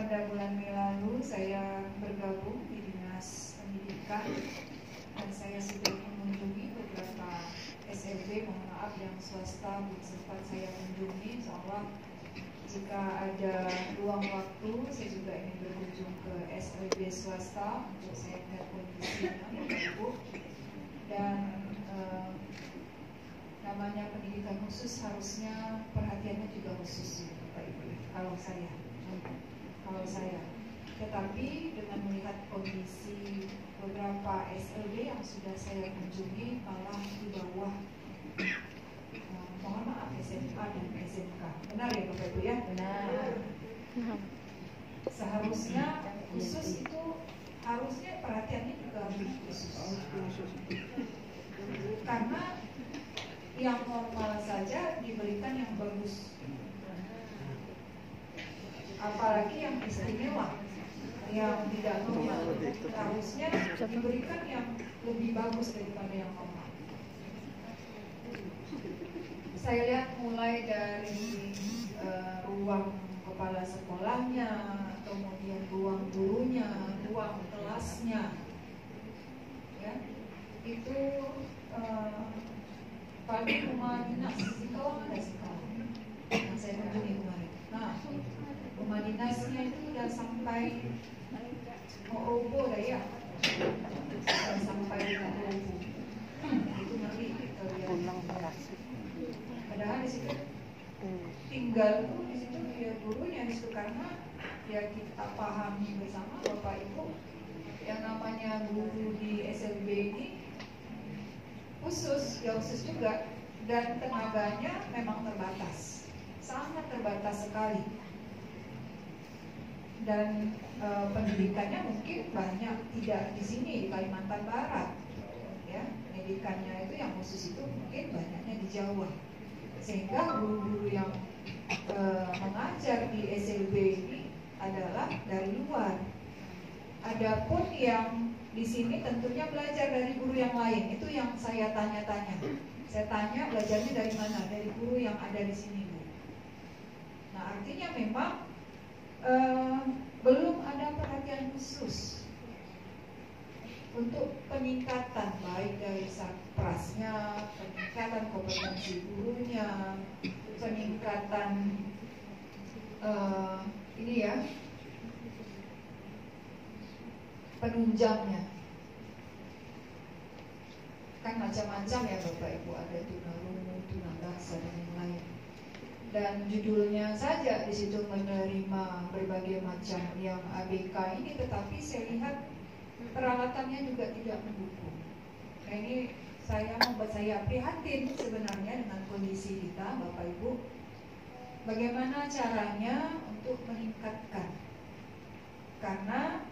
pada bulan Mei lalu saya bergabung di Dinas Pendidikan dan saya sudah mengunjungi beberapa SLB, mohon maaf yang swasta belum sempat saya kunjungi. Insyaallah jika ada ruang waktu saya juga ingin berkunjung ke SLB swasta untuk saya lihat kondisinya, Bapak Ibu. Dan namanya pendidikan khusus harusnya perhatiannya juga khusus ya, Bapak Ibu. Kalau saya, tetapi dengan melihat kondisi beberapa SLB yang sudah saya kunjungi malah di bawah, mohon maaf, SMA dan SMK. Benar ya Bapak Ibu ya? Benar. Seharusnya khusus itu harusnya perhatiannya juga khusus. Karena yang normal saja diberikan yang bagus, apalagi yang istimewa, yang tidak normal harusnya diberikan yang lebih bagus daripada yang normal. Saya lihat mulai dari ruang kepala sekolahnya, kemudian ruang gurunya, ruang kelasnya, ya, itu paling rumah dinas sekolah ada sekolah yang saya kunjungi kemarin. Nah, rumah dinasnya itu sudah sampai mau roboh dah ya, sudah sampai tidak roboh. Itu nanti kita lihat. Padahal di situ tinggal tuh di situ dia gurunya di situ, karena ya kita pahami bersama Bapak Ibu, yang namanya guru di SLB ini khusus, ya khusus juga, dan tenaganya memang terbatas, sangat terbatas sekali. Dan pendidikannya mungkin banyak tidak di sini di Kalimantan Barat, ya, pendidikannya itu yang khusus itu mungkin banyaknya di Jawa, sehingga guru-guru yang mengajar di SLB ini adalah dari luar. Adapun yang di sini tentunya belajar dari guru yang lain. Itu yang saya tanya-tanya. Saya tanya belajarnya dari mana? Dari guru yang ada di sini, Bu. Nah, artinya memang belum ada perhatian khusus untuk peningkatan baik dari satprasnya, peningkatan kompetensi gurunya, peningkatan ini ya, penunjangnya. Kan macam-macam ya Bapak Ibu, ada tunarungu, tunabaksa dan yang lain. Dan judulnya saja di situ menerima berbagai macam yang ABK ini, tetapi saya lihat peralatannya juga tidak mendukung. Nah, ini membuat saya prihatin sebenarnya dengan kondisi kita Bapak Ibu. Bagaimana caranya untuk meningkatkan? Karena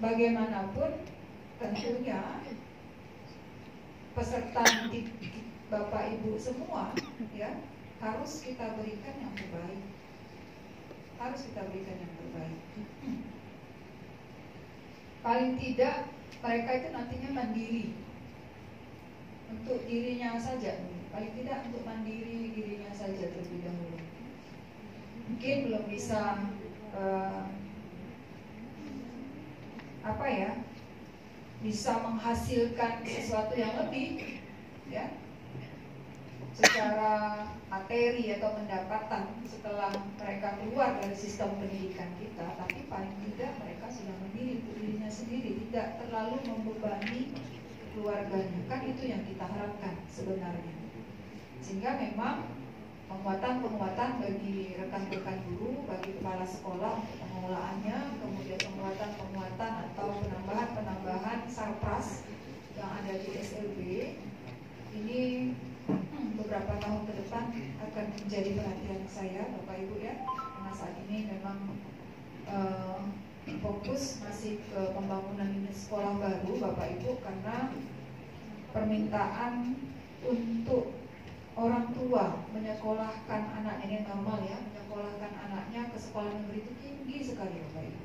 bagaimanapun tentunya peserta didik Bapak Ibu semua ya harus kita berikan yang terbaik. Harus kita berikan yang terbaik. Paling tidak mereka itu nantinya mandiri untuk dirinya saja. Paling tidak untuk mandiri dirinya saja terlebih dahulu. Mungkin belum bisa bisa menghasilkan sesuatu yang lebih ya secara materi atau pendapatan setelah mereka keluar dari sistem pendidikan kita, tapi paling tidak mereka sudah mandiri untuk dirinya sendiri, tidak terlalu membebani keluarganya. Kan itu yang kita harapkan sebenarnya. Sehingga memang penguatan bagi rekan-rekan guru, bagi kepala sekolah untuk pengelolaannya, kemudian penguatan atau penambahan sarpras yang ada di SLB ini beberapa tahun ke depan akan menjadi perhatian saya Bapak Ibu ya, karena saat ini memang fokus masih ke pembangunan unit sekolah baru Bapak Ibu, karena permintaan untuk orang tua menyekolahkan anaknya, ini normal ya, menyekolahkan anaknya ke sekolah negeri itu tinggi sekali Bapak Ibu.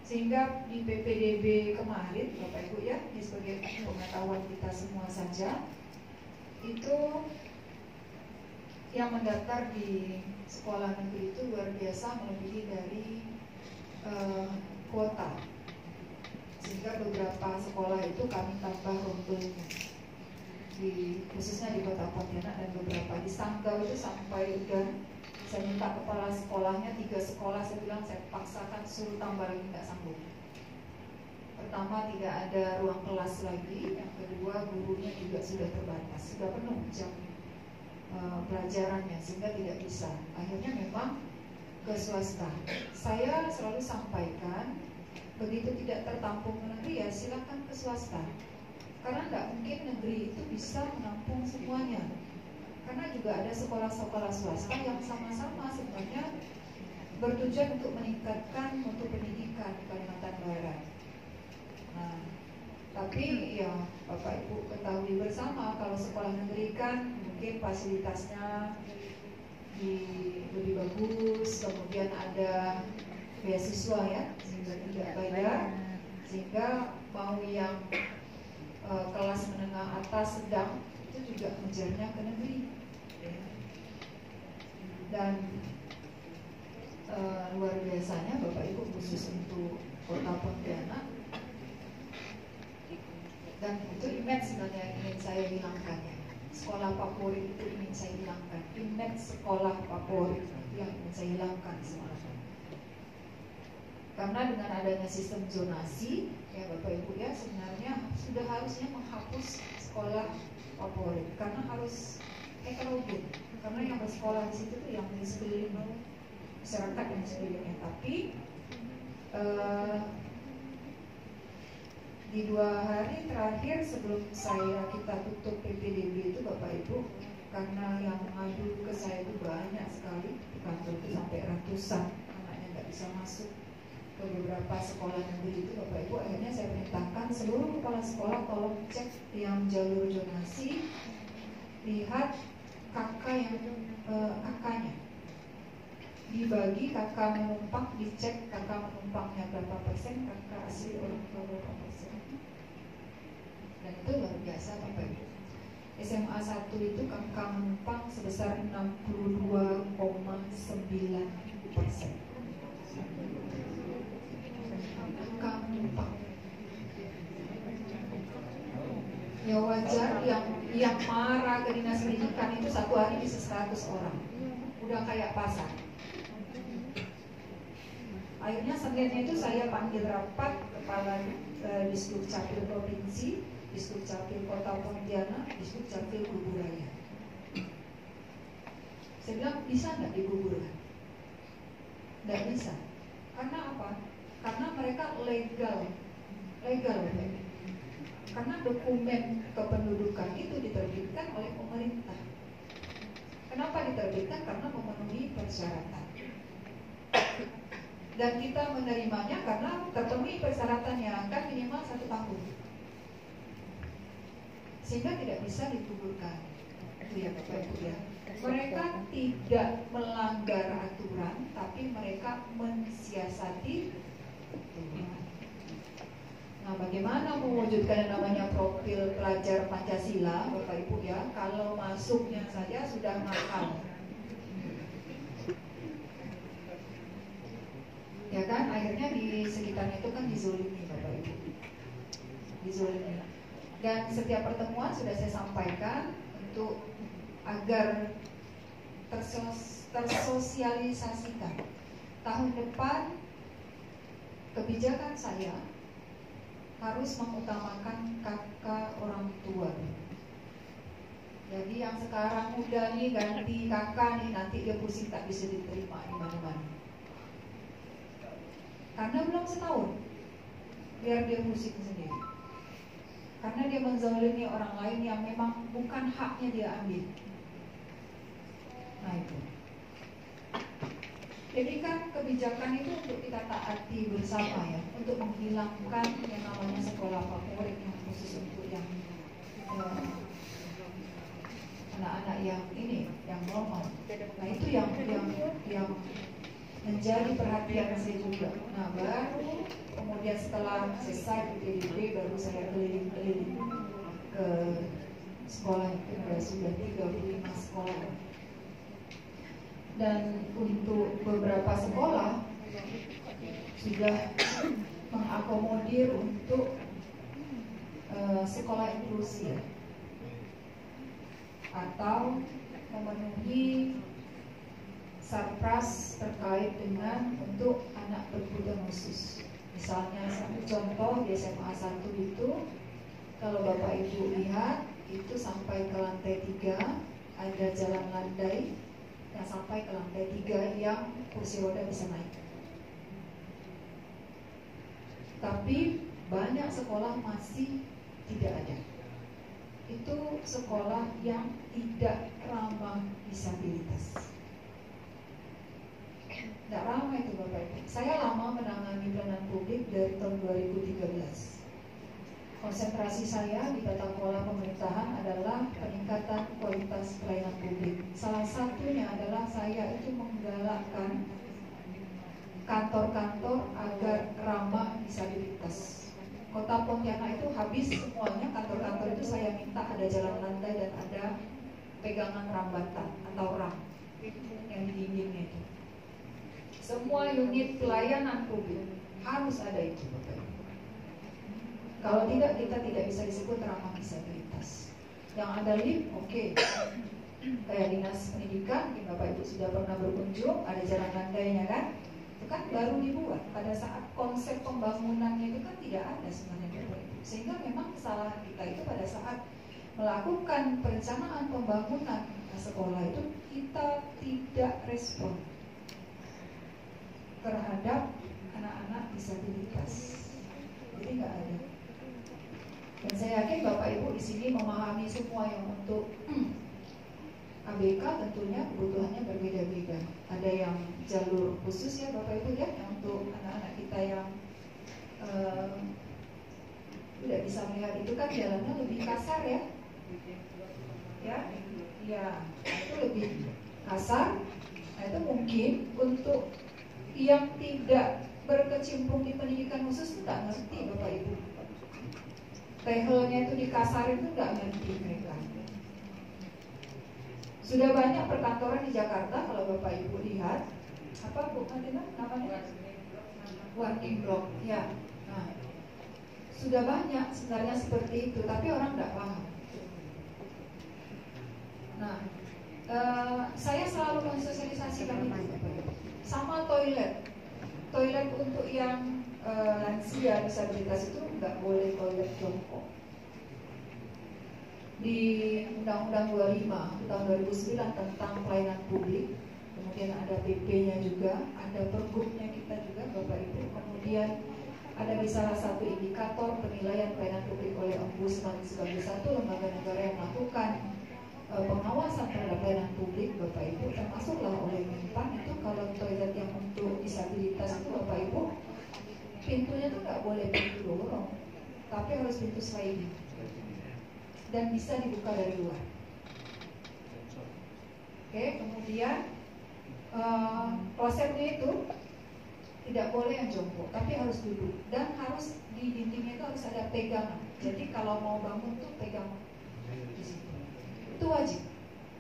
Sehingga di PPDB kemarin Bapak Ibu ya, ini sebagai pengetahuan kita semua saja, itu yang mendaftar di sekolah negeri itu luar biasa, melebihi dari kuota, sehingga beberapa sekolah itu kami tambah rombelnya, khususnya di Kota Pontianak, dan beberapa di Sanggau itu sampai udah saya minta kepala sekolahnya 3 sekolah, saya bilang saya paksakan suruh tambah lagi, nggak sanggup. Pertama, tidak ada ruang kelas lagi, yang kedua gurunya juga sudah terbatas, sudah penuh jam pelajarannya, sehingga tidak bisa. Akhirnya memang ke swasta. Saya selalu sampaikan, begitu tidak tertampung ke negeri ya silakan ke swasta, karena tidak mungkin negeri itu bisa menampung semuanya. Karena juga ada sekolah-sekolah swasta yang sama-sama sebenarnya bertujuan untuk meningkatkan mutu pendidikan di Kalimantan Barat. Nah, tapi ya Bapak Ibu ketahui bersama, kalau sekolah negeri kan mungkin fasilitasnya lebih bagus, kemudian ada beasiswa ya, sehingga tidak bayar, sehingga mau yang kelas menengah atas sedang itu juga mengejarnya ke negeri. Dan luar biasanya Bapak Ibu, khusus untuk Kota Pontianak, dan itu image sebenarnya yang ingin saya hilangkan ya. Sekolah favorit itu ingin saya hilangkan, image sekolah favorit yang ingin saya hilangkan sebenarnya. Karena dengan adanya sistem zonasi ya Bapak Ibu ya, sebenarnya sudah harusnya menghapus sekolah favorit, karena harus heterogen, karena yang bersekolah di situ tuh yang di sekeliling masyarakat yang sekelilingnya. Tapi di 2 hari terakhir sebelum kita tutup PPDB itu Bapak Ibu, karena yang mengadu ke saya itu banyak sekali, di kantor itu sampai ratusan, anaknya nggak bisa masuk ke beberapa sekolah negeri itu Bapak Ibu, akhirnya saya perintahkan seluruh kepala sekolah tolong cek yang jalur zonasi, lihat kakak kakaknya, dibagi kakak menumpang, dicek kakak menumpangnya berapa persen, kakak asli orang tua berapa persen. Dan itu luar biasa Bapak Ibu. SMA 1 itu kakak menumpang sebesar 62,9%. Kakak menumpang. Ya wajar, yang marah ke dinas pendidikan itu 1 hari bisa 100 orang. Udah kayak pasar. Akhirnya Seninnya itu saya panggil rapat kepala Disdukcapil Provinsi, Disdukcapil Kota Pontianak, Disdukcapil Guburaya. Saya bilang, bisa nggak digugurkan? Nggak bisa. Karena apa? Karena mereka legal. Karena dokumen kependudukan itu diterbitkan oleh pemerintah. Kenapa diterbitkan? Karena memenuhi persyaratan. Dan kita menerimanya karena terpenuhi persyaratannya, kan minimal 1 tahun, sehingga tidak bisa digugurkan. Itu ya Bapak Ibu ya. Mereka tidak melanggar aturan, tapi mereka mensiasati aturan. Nah, bagaimana mewujudkan yang namanya profil pelajar Pancasila Bapak Ibu ya, kalau masuknya saja sudah mahal. Ya kan, akhirnya di sekitarnya itu kan dizolimi Bapak Ibu, dizolimi. Dan setiap pertemuan sudah saya sampaikan untuk agar tersosialisasikan. Tahun depan kebijakan saya harus mengutamakan kakak orang tua. Jadi yang sekarang muda nih ganti kakak nih, nanti dia pusing tak bisa diterima di mana-mana. Karena belum setahun, biar dia pusing sendiri. Karena dia menzalimi orang lain yang memang bukan haknya dia ambil. Nah itu. Jadi kan kebijakan itu untuk kita taati bersama ya, untuk menghilangkan yang namanya sekolah favorit yang khusus untuk yang anak-anak yang ini, yang normal. Nah itu yang menjadi perhatian saya juga. Nah baru kemudian setelah selesai PPDB baru saya keliling-keliling ke sekolah itu, sudah 35 sekolah Dan untuk beberapa sekolah sudah mengakomodir untuk sekolah inklusi atau memenuhi sarpras terkait dengan untuk anak berkebutuhan khusus. Misalnya satu contoh di SMA 1 itu, kalau Bapak Ibu lihat itu sampai ke lantai 3 ada jalan landai yang sampai ke lantai 3 yang kursi roda bisa naik. Tapi banyak sekolah masih tidak ada. Itu sekolah yang tidak ramah disabilitas. Tidak ramah itu Bapak Ibu. Saya lama menangani pelayanan publik dari tahun 2013. Konsentrasi saya di tata kelola pemerintahan adalah peningkatan kualitas pelayanan publik. Salah satunya adalah saya itu menggalakkan kantor-kantor agar ramah disabilitas. Kota Pontianak itu habis semuanya, kantor-kantor itu saya minta ada jalan landai dan ada pegangan rambatan atau ram yang di dindingnya itu. Semua unit pelayanan publik harus ada itu Bapak Ibu. Kalau tidak, kita tidak bisa disebut ramah disabilitas. Yang ada lift, oke. Kayak dinas pendidikan, Bapak Ibu sudah pernah berkunjung, ada jalan landainya kan? Itu kan baru dibuat. Pada saat konsep pembangunannya itu kan tidak ada sebenarnya Bapak Ibu. Sehingga memang kesalahan kita itu pada saat melakukan perencanaan pembangunan sekolah itu kita tidak respon terhadap anak-anak disabilitas. Jadi nggak ada. Dan saya yakin Bapak Ibu di sini memahami semua yang untuk ABK tentunya kebutuhannya berbeda-beda. Ada yang jalur khusus ya Bapak Ibu ya, yang untuk anak-anak kita yang tidak bisa melihat itu kan jalannya lebih kasar ya. Ya, itu lebih kasar. Nah itu mungkin untuk yang tidak berkecimpung di pendidikan khusus itu nggak ngerti Bapak Ibu. Tehelnya itu dikasarin itu nggak ngerti mereka. Sudah banyak perkantoran di Jakarta kalau Bapak Ibu lihat apa Bu Fatima namanya? Working block ya. Nah, sudah banyak sebenarnya seperti itu, tapi orang nggak paham. Nah, saya selalu mensosialisasikan itu. Sama toilet untuk yang lansia disabilitas itu nggak boleh toilet jongkok. Di Undang-Undang 25 tahun 2009 tentang pelayanan publik, kemudian ada PP-nya juga, ada pergubnya kita juga Bapak Ibu, kemudian ada di salah satu indikator penilaian pelayanan publik oleh Ombudsman sebagai satu lembaga negara yang melakukan pengawasan terhadap pelayanan publik Bapak Ibu, termasuklah oleh Menpan. Itu kalau toilet yang untuk disabilitas itu Bapak Ibu, pintunya tuh nggak boleh pintu dorong, tapi harus pintu sliding dan bisa dibuka dari luar. Oke, kemudian klosetnya itu tidak boleh yang jongkok, tapi harus duduk dan harus di dindingnya itu harus ada pegangan. Jadi kalau mau bangun tuh pegang di situ. Itu wajib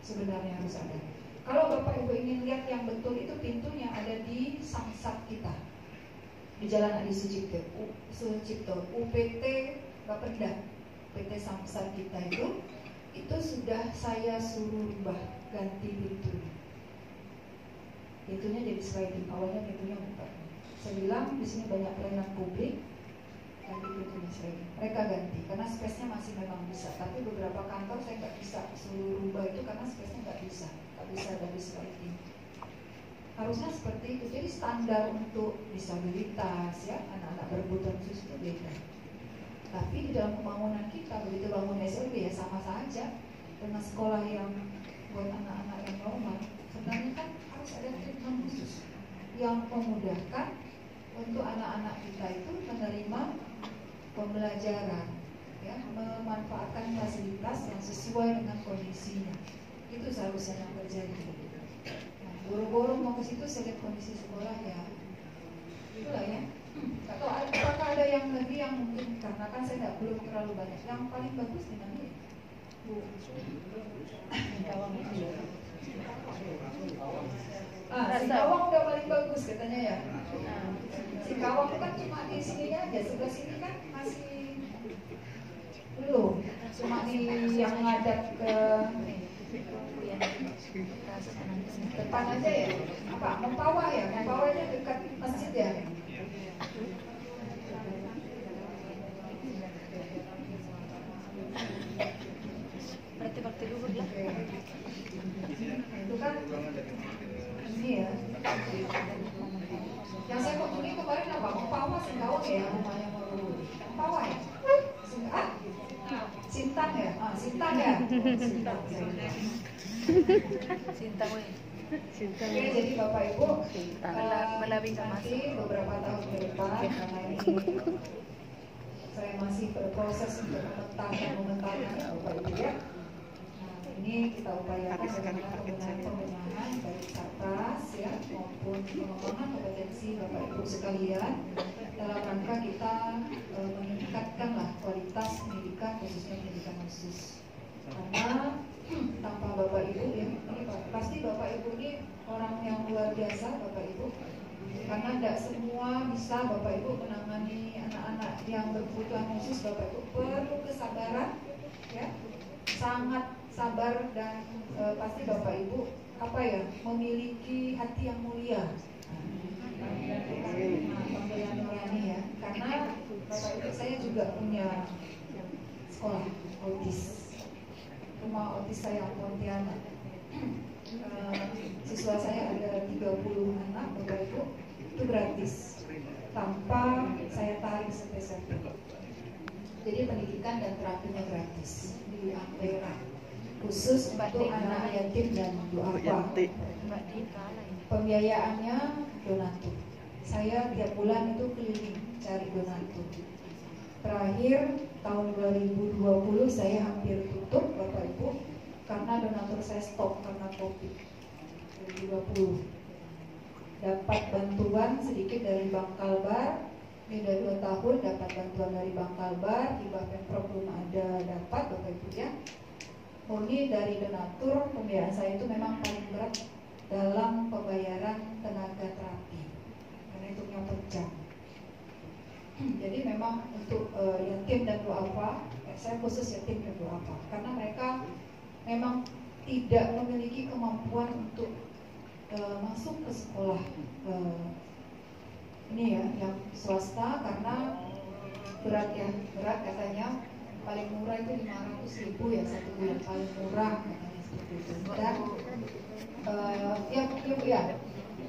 sebenarnya harus ada. Kalau Bapak Ibu ingin lihat yang betul itu pintunya ada di Samsat kita di Jalan Adi Sucipto, UPT Bapeda, PT Samsat kita itu sudah saya suruh rubah ganti pintunya. Pintunya jadi sliding, awalnya pintunya buka. Saya bilang di sini banyak pelayanan publik, ganti pintunya sliding. Mereka ganti karena space-nya masih memang bisa, tapi beberapa kantor saya nggak bisa suruh rubah itu karena space-nya nggak bisa dari sliding. Harusnya seperti itu. Jadi standar untuk disabilitas ya, anak-anak berkebutuhan khusus itu beda. Tapi di dalam pembangunan kita begitu bangun SLB ya sama saja dengan sekolah yang buat anak-anak yang normal. Sebenarnya kan harus ada treatment khusus yang memudahkan untuk anak-anak kita itu menerima pembelajaran, ya, memanfaatkan fasilitas yang sesuai dengan kondisinya. Itu seharusnya yang terjadi. Nah, boro-boro mau ke situ saya lihat kondisi sekolah ya, itulah ya. Atau apakah ada yang lagi yang mungkin karena kan saya belum terlalu banyak. Yang paling bagus di mana ya? Bu. Singkawang udah paling bagus katanya ya. Singkawang kan cuma di sininya aja, sebelah sini kan masih belum. Cuma di yang ngadap ke depan aja ya. Apa? Mempawah ya? Mempawahnya dekat masjid ya. Berarti bakti luhur ya. Itu kan ini ya. Yang saya kunjungi kemarin apa? Mempawah Singkawang ya, rumahnya Mempawah ya. Sintang ya? Sintang ya? Sintang weh. Oke, jadi Bapak Ibu nanti beberapa tahun ke depan karena ini saya masih berproses untuk memetakan Bapak Ibu ya. Nah, ini kita upayakan bagaimana pembenahan baik Satgas ya maupun pengembangan kompetensi Bapak Ibu sekalian dalam rangka kita meningkatkanlah kualitas pendidikan khususnya pendidikan khusus. Karena tanpa Bapak Ibu ya, ini pasti Bapak Ibu ini orang yang luar biasa Bapak Ibu. Karena tidak semua bisa Bapak Ibu menangani anak-anak yang berkebutuhan khusus. Bapak Ibu perlu kesabaran, ya, sangat sabar dan pasti Bapak Ibu apa ya memiliki hati yang mulia. Pemberian nurani ya, karena Bapak Ibu saya juga punya sekolah autis. Rumah autis saya Pontianak. Siswa saya ada 30 anak, Bapak Ibu, itu gratis tanpa saya tarik sampai. Jadi pendidikan dan terapinya gratis di Ampera, khusus untuk anak yatim dan duafa. Pembiayaannya donatur. Saya tiap bulan itu keliling cari donatur. Terakhir tahun 2020 saya hampir tutup Bapak Ibu karena donatur saya stop karena COVID 2020. Dapat bantuan sedikit dari Bank Kalbar, beda 2 tahun dapat bantuan dari Bank Kalbar, hibah Pemprov belum ada dapat Bapak Ibu ya. Murni dari donatur, pembiayaan saya itu memang paling berat dalam pembayaran tenaga terapi karena hitungnya per jam. Jadi memang untuk yatim dan duafa, saya khusus yatim dan duafa karena mereka memang tidak memiliki kemampuan untuk masuk ke sekolah ini ya yang swasta karena berat katanya paling murah itu 500.000 ya 1 bulan paling murah katanya seperti itu. Dan ya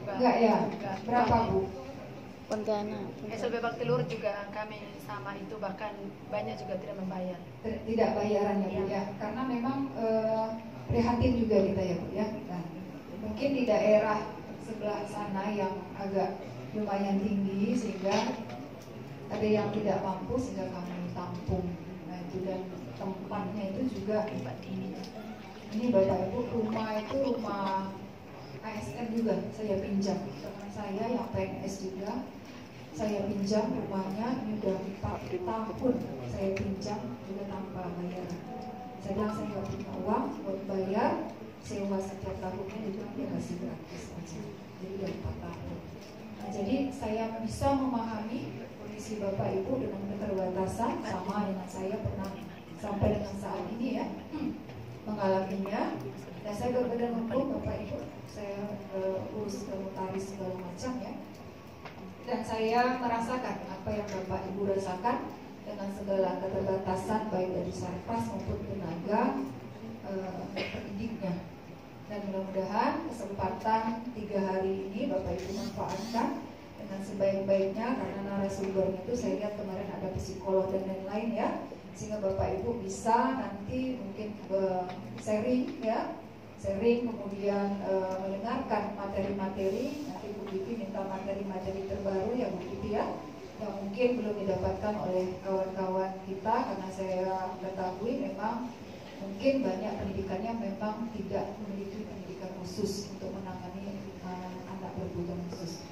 enggak ya berapa Bu? Pontianak. SLB Bakti Luhur juga kami sama itu, bahkan banyak juga tidak membayar. Tidak bayaran ya Bu ya, karena memang prihatin juga kita ya Bu ya. Nah, mungkin di daerah sebelah sana yang agak lumayan tinggi sehingga ada yang tidak mampu sehingga kami tampung. Nah itu dan tempatnya itu juga tempat ini. Ini Bapak Ibu rumah itu rumah ASN juga saya pinjam. Teman saya yang PNS juga saya pinjam rumahnya, ini udah 4 tahun saya pinjam juga tanpa bayaran. Saya bilang saya nggak punya uang buat bayar sewa setiap tahunnya, itu dia kasih gratis aja. Jadi udah 4 tahun. Nah, jadi saya bisa memahami kondisi Bapak Ibu dengan keterbatasan sama dengan saya pernah sampai dengan saat ini ya mengalaminya. Dan saya berbadan hukum Bapak Ibu, saya urus notaris segala macam ya. Dan saya merasakan apa yang Bapak Ibu rasakan dengan segala keterbatasan baik dari sarkas maupun tenaga pendidiknya. Dan mudah-mudahan kesempatan 3 hari ini Bapak Ibu manfaatkan dengan sebaik-baiknya karena narasumbernya itu saya lihat kemarin ada psikolog dan lain-lain ya, sehingga Bapak Ibu bisa nanti mungkin sharing ya, sharing kemudian mendengarkan materi-materi. Nanti Bu Kiti minta materi-materi terbaru ya Bu Kiti ya, yang mungkin belum didapatkan oleh kawan-kawan kita karena saya ketahui memang mungkin banyak pendidikannya memang tidak memiliki pendidikan khusus untuk menangani anak berkebutuhan khusus.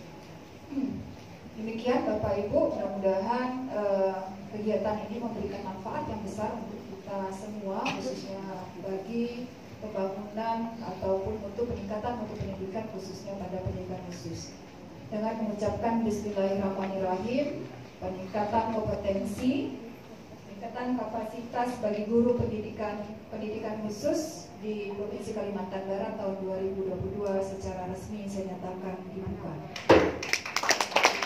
Demikian Bapak Ibu, mudah-mudahan kegiatan ini memberikan manfaat yang besar untuk kita semua, khususnya bagi pembangunan ataupun untuk peningkatan untuk pendidikan khususnya pada pendidikan khusus. Dengan mengucapkan Bismillahirrahmanirrahim, peningkatan kompetensi, peningkatan kapasitas bagi guru pendidikan khusus di Provinsi Kalimantan Barat tahun 2022 secara resmi saya nyatakan dibuka.